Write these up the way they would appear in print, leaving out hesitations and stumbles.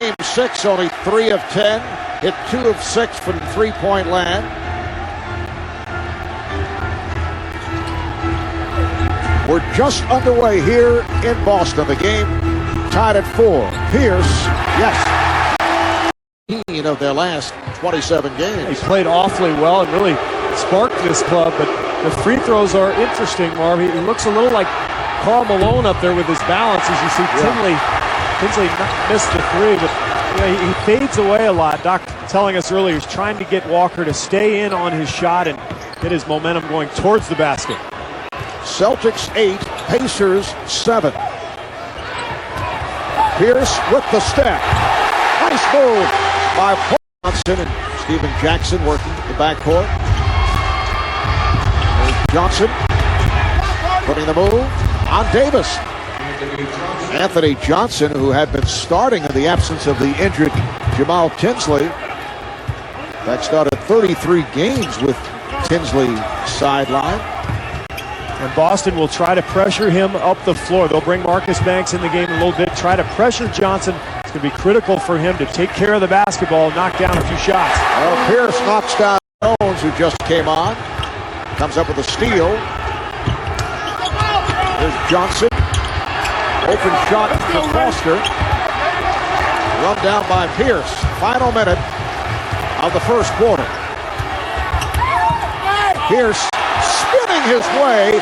Game 6, only 3 of 10. Hit 2 of 6 from three-point land. We're just underway here in Boston. The game tied at 4. Pierce, yes. 18 of their last 27 games. He played awfully well and really sparked this club, but the free throws are interesting, Marv. He looks a little like Karl Malone up there with his balance, as you see Tinsley missed the three, but he fades away a lot. Doc telling us earlier he's trying to get Walker to stay in on his shot and get his momentum going towards the basket. Celtics 8, Pacers 7. Pierce with the step. Nice move by Paul Johnson and Stephen Jackson working the backcourt. There's Johnson putting the move on Davis. Anthony Johnson, who had been starting in the absence of the injured Jamal Tinsley. That started 33 games with Tinsley sidelined. And Boston will try to pressure him up the floor. They'll bring Marcus Banks in the game a little bit, try to pressure Johnson. It's going to be critical for him to take care of the basketball, knock down a few shots. Well, Pierce knocks down Jones, who just came on. Comes up with a steal. There's Johnson. Open shot to Foster. Run down by Pierce. Final minute of the first quarter. Pierce spinning his way.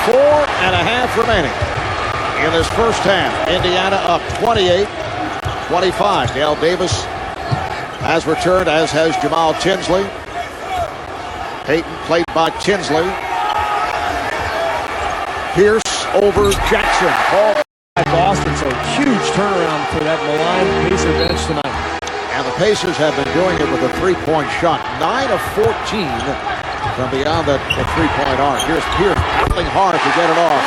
4.5 remaining in this first half. Indiana up 28-25. Dale Davis has returned, as has Jamal Tinsley. Payton played by Tinsley. Pierce over Jackson. Ball by Boston, so huge turnaround for that Milan Pacer bench tonight. And the Pacers have been doing it with a three-point shot. 9 of 14 from beyond the three-point arc. Here's Pierce battling hard to get it off.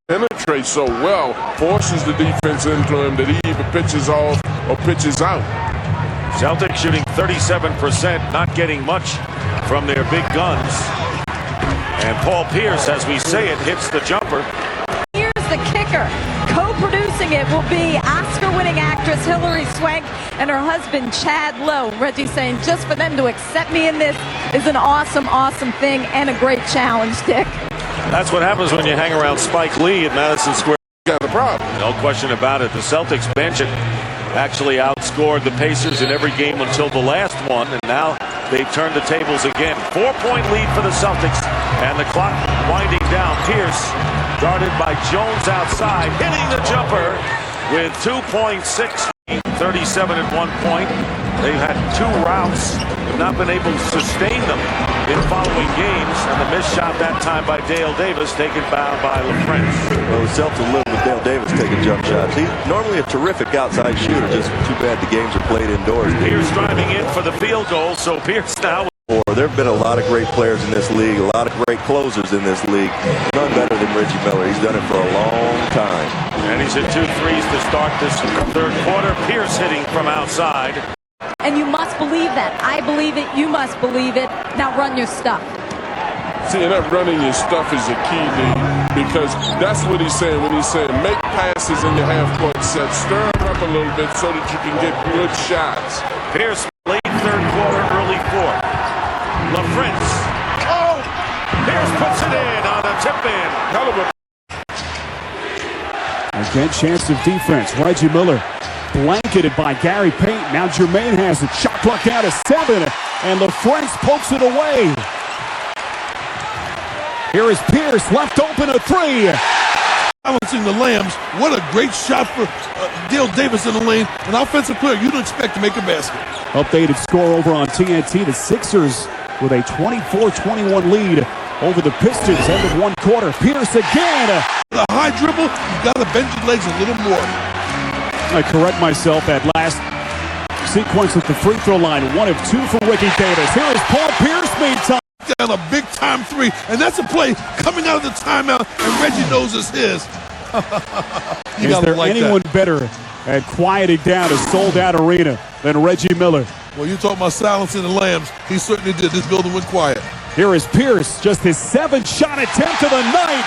Penetrates so well, forces the defense into him that he either pitches off or pitches out. Celtics shooting 37%, not getting much from their big guns. And Paul Pierce, as we say it, hits the jumper. Here's the kicker. Co-producing it will be Oscar-winning actress Hilary Swank and her husband Chad Lowe. Reggie saying just for them to accept me in this is an awesome, awesome thing and a great challenge, Dick. That's what happens when you hang around Spike Lee at Madison Square. Got a problem. No question about it. The Celtics bench actually outscored the Pacers in every game until the last one, and now they've turned the tables again. 4-point lead for the Celtics, and the clock winding down. Pierce guarded by Jones outside, hitting the jumper with 2.6, 37 at one point. They've had 2 routes, have not been able to sustain them in following games, and the missed shot that time by Dale Davis, taken down by LaFrentz. Well, the Celtics live with Dale Davis taking jump shots. He's normally a terrific outside shooter, just too bad the games are played indoors. Pierce driving in for the field goal, so Pierce now. There have been a lot of great players in this league, a lot of great closers in this league. None better than Reggie Miller. He's done it for a long time. And he's hit 2 threes to start this third quarter. Pierce hitting from outside. And you must believe that. I believe it. You must believe it. Now run your stuff. See, and that running your stuff is a key, Lee, because that's what he's saying when he's saying make passes in your half-court set. Stir them up a little bit so that you can get good shots. Pierce late third quarter, early fourth. LaFrentz. Oh! Pierce puts it in on a tip-in. Hell of a... Again, chance of defense. Reggie Miller blanketed by Gary Payton. Now Jermaine has it. Shot clock down to 7. And LaFrentz pokes it away. Here is Pierce, left open, a 3. Balancing the Lambs. What a great shot for Dale Davis in the lane. An offensive player you don't expect to make a basket. Updated score over on TNT. The Sixers with a 24-21 lead over the Pistons. End of one quarter. Pierce again. The high dribble, you got to bend your legs a little more. I correct myself. That last sequence at the free throw line. 1 of 2 for Ricky Davis. Here is Paul Pierce meantime. Down a big time 3, and that's a play coming out of the timeout, and Reggie knows it's his. Is there anyone better at quieting down a sold-out arena than Reggie Miller? Well, you talk about silencing the Lambs. He certainly did. This building went quiet. Here is Pierce, just his 7th shot attempt of the night.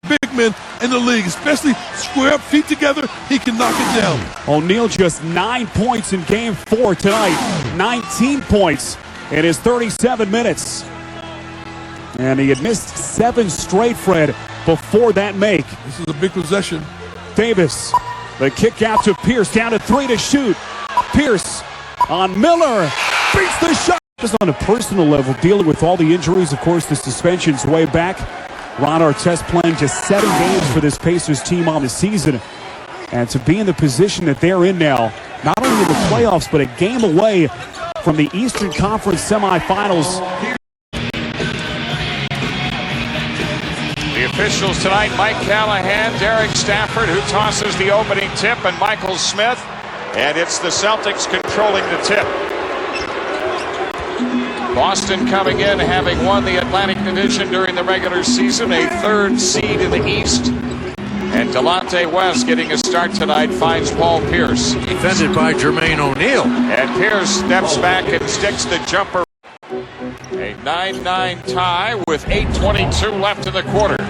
Big men in the league, especially square up, feet together, he can knock it down. O'Neal just 9 points in game 4 tonight. 19 points in his 37 minutes. And he had missed 7 straight, Fred, before that make. This is a big possession. Davis, the kick out to Pierce, down to 3 to shoot. Pierce on Miller, beats the shot. Just on a personal level, dealing with all the injuries, of course, the suspensions way back. Ron Artest playing just 7 games for this Pacers team on the season. And to be in the position that they're in now, not only in the playoffs, but a game away from the Eastern Conference semifinals. The officials tonight, Mike Callahan, Derek Stafford, who tosses the opening tip, and Michael Smith. And it's the Celtics controlling the tip. Boston coming in, having won the Atlantic Division during the regular season, a 3rd seed in the East. And Delonte West getting a start tonight finds Paul Pierce. Defended by Jermaine O'Neal. And Pierce steps back and sticks the jumper. A 9-9 tie with 8:22 left in the quarter.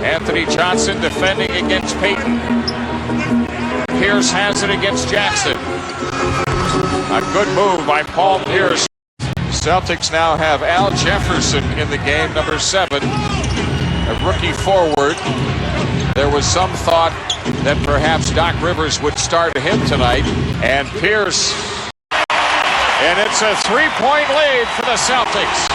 Anthony Johnson defending against Payton. Pierce has it against Jackson. A good move by Paul Pierce. Celtics now have Al Jefferson in the game, number 7, a rookie forward. There was some thought that perhaps Doc Rivers would start him tonight, and Pierce, and it's a 3-point lead for the Celtics.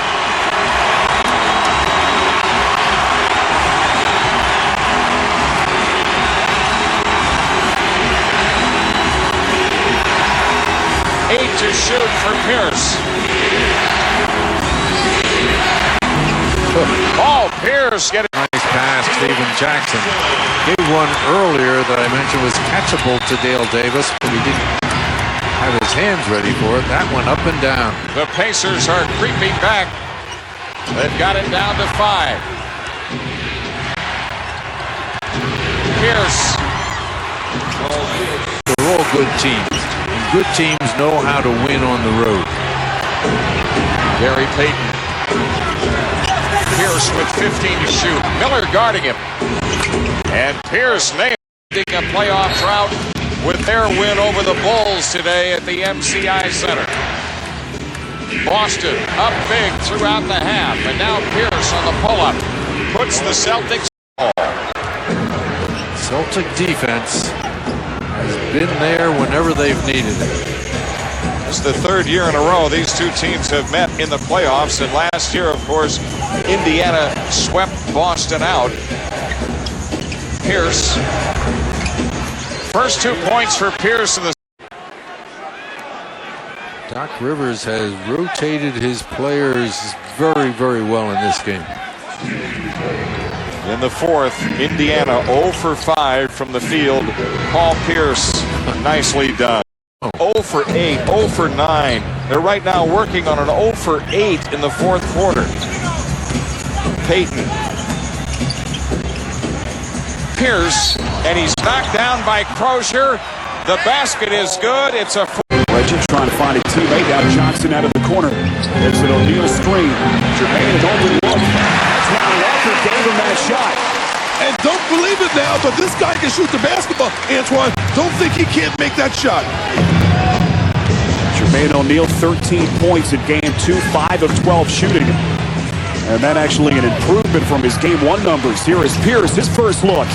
To shoot for Pierce. Paul Pierce getting nice pass. Stephen Jackson gave one earlier that I mentioned was catchable to Dale Davis, but he didn't have his hands ready for it. That one up and down. The Pacers are creeping back. They've got it down to 5. Pierce. They're all good teams. Good teams know how to win on the road. Gary Payton. Pierce with 15 to shoot. Miller guarding him. And Pierce nailed a playoff drought with their win over the Bulls today at the MCI Center. Boston up big throughout the half. And now Pierce on the pull-up puts the Celtics ball. Celtic defense has been there whenever they've needed it. It's the 3rd year in a row these two teams have met in the playoffs, and last year, of course, Indiana swept Boston out. Pierce. First 2 points for Pierce in the. Doc Rivers has rotated his players very, very well in this game. In the 4th, Indiana 0 for 5 from the field. Paul Pierce, nicely done. 0 for 8, 0 for 9. They're right now working on an 0 for 8 in the 4th quarter. Payton. Pierce, and he's knocked down by Crozier. The basket is good. It's a. Reggie trying to find a teammate. Now Johnson out of the corner. It's an O'Neal screen. Jermaine an open look. That's now Walker gave him that shot. And don't believe it now, but this guy can shoot the basketball. Antoine, don't think he can't make that shot. Jermaine O'Neal, 13 points in game 2, 5 of 12 shooting. And that actually an improvement from his game 1 numbers. Here is Pierce, his first look.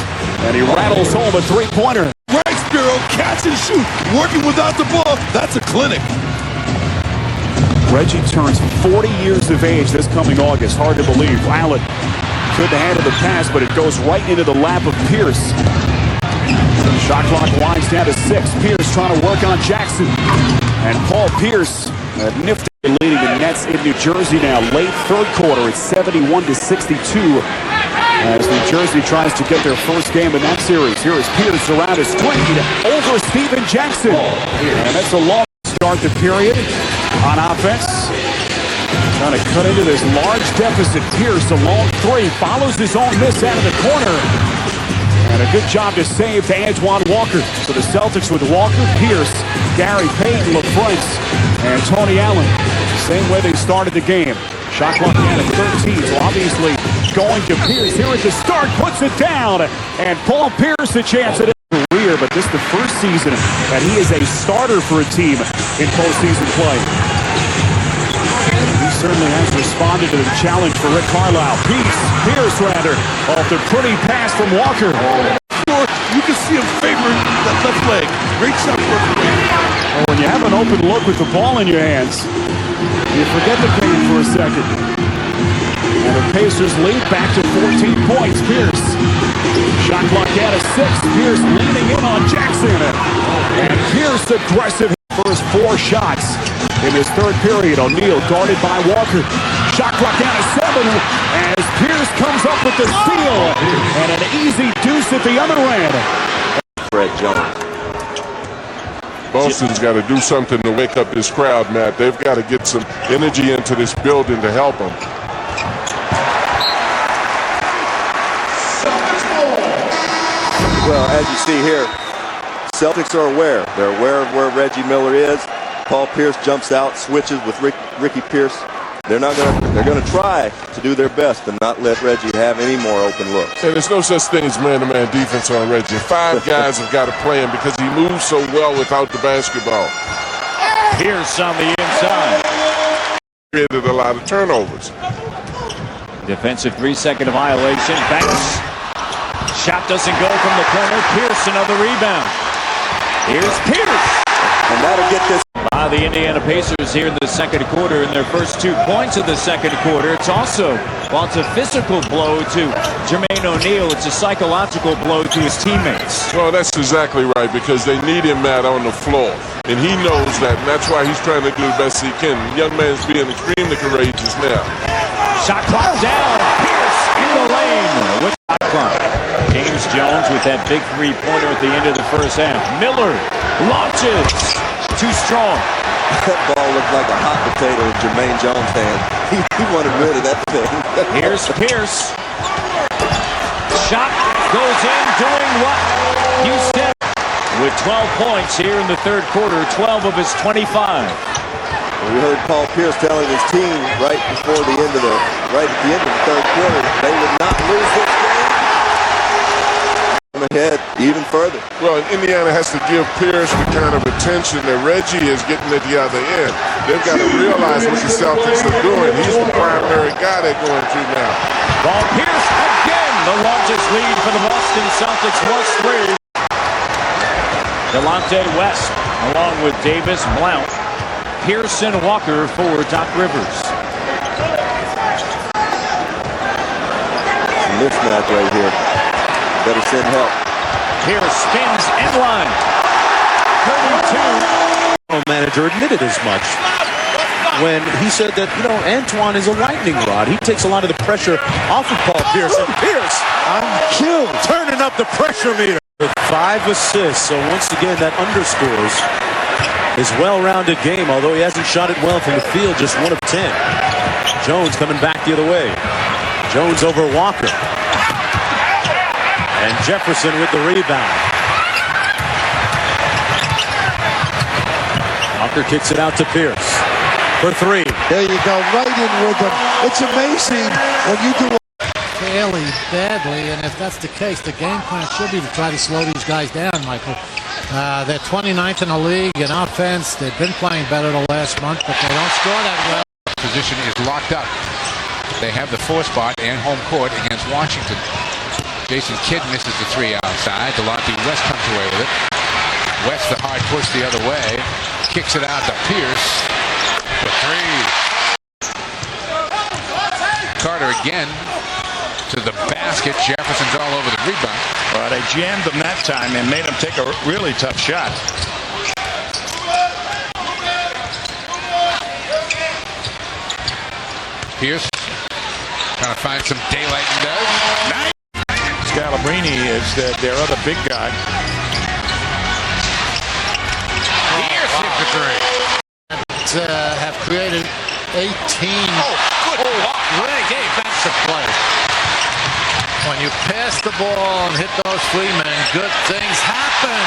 And he rattles home a 3-pointer. Right, Spiro, catch and shoot. Working without the ball, that's a clinic. Reggie turns 40 years of age this coming August. Hard to believe. Allen couldn't handle the pass, but it goes right into the lap of Pierce. Shot clock winds down to 6. Pierce trying to work on Jackson. And Paul Pierce, nifty leading the Nets in New Jersey now. Late 3rd quarter, it's 71-62. As New Jersey tries to get their first game in that series. Here is Pierce around a screen over Stephen Jackson. And that's a long start the period on offense. Trying to cut into this large deficit. Pierce, a long 3, follows his own miss out of the corner. And a good job to save to Antoine Walker. So the Celtics with Walker, Pierce, Gary Payton, LaFrance, and Tony Allen. Same way they started the game. Shot clock down at 13. So obviously going to Pierce here at the start. Puts it down. And Paul Pierce a chance at his career. But this is the first season that he is a starter for a team in postseason play. He certainly has responded to the challenge for Rick Carlisle. Pierce rather, off the pretty pass from Walker. You can see him favoring that left leg. Great shot for him. When you have an open look with the ball in your hands, you forget the pain for a second. And the Pacers lead back to 14 points. Pierce. Shot clock down to 6. Pierce leaning in on Jackson. And Pierce aggressive first 4 shots in this third period. O'Neal guarded by Walker. Shot clock down to 7 as Pierce comes up with the steal. And an easy deuce at the other end. Fred Jones. Boston's got to do something to wake up this crowd, Matt. They've got to get some energy into this building to help them. Well, as you see here, Celtics are aware. They're aware of where Reggie Miller is. Paul Pierce jumps out, switches with Ricky Pierce. They're going to try to do their best and not let Reggie have any more open looks. And there's no such thing as man-to-man defense on Reggie. 5 guys have got to play him because he moves so well without the basketball. Pierce on the inside. Created a lot of turnovers. Defensive 3-second violation. Banks. Shot doesn't go from the corner. Pierce another rebound. Here's Pierce. And that'll get this. By the Indiana Pacers here in the second quarter in their first 2 points of the second quarter. It's also, while it's a physical blow to Jermaine O'Neal, it's a psychological blow to his teammates. Well, that's exactly right because they need him, Matt, on the floor. And he knows that, and that's why he's trying to do the best he can. The young man's being extremely courageous now. Shot clock down. Pierce in the lane with shot clock. James Jones with that big 3-pointer at the end of the first half. Miller launches. Too strong. That ball looked like a hot potato in Jermaine Jones' hand. He wanted rid of that thing. Here's Pierce. Shot goes in, doing what you said. With 12 points here in the third quarter, 12 of his 25. We heard Paul Pierce telling his team right at the end of the third quarter, they would not lose this game. Ahead even further. Well, Indiana has to give Pierce the kind of attention that Reggie is getting at the other end. They've got to realize what the Celtics are doing. He's the primary guy they're going to now. Paul Pierce again. The largest lead for the Boston Celtics was 3. Delonte West along with Davis, Blount, Pierce, and Walker for Doc Rivers. It's a mismatch right here. Better send help. Pierce spins end line. 32. Manager admitted as much when he said that, Antoine is a lightning rod. He takes a lot of the pressure off of Paul Pierce. And Pierce, I'm killed, turning up the pressure meter. With 5 assists, so once again that underscores his well-rounded game, although he hasn't shot it well from the field, just 1 of 10. Jones coming back the other way. Jones over Walker. And Jefferson with the rebound. Walker kicks it out to Pierce for 3. There you go, right in with them. It's amazing when you do fairly badly, and if that's the case, the game plan should be to try to slow these guys down, Michael. They're 29th in the league in offense. They've been playing better the last month, but they don't score that well. Position is locked up. They have the 4 spot and home court against Washington. Jason Kidd misses the 3 outside. Delonte West comes away with it. West the hard push the other way. Kicks it out to Pierce for 3. Carter again to the basket. Jefferson's all over the rebound. Well, they jammed him that time and made him take a really tough shot. Pierce trying to find some daylight and does. Nice. Scalabrine is their other big guy. Pierce hit the 3. Have created 18. Great defensive play. When you pass the ball and hit those 3 men, good things happen.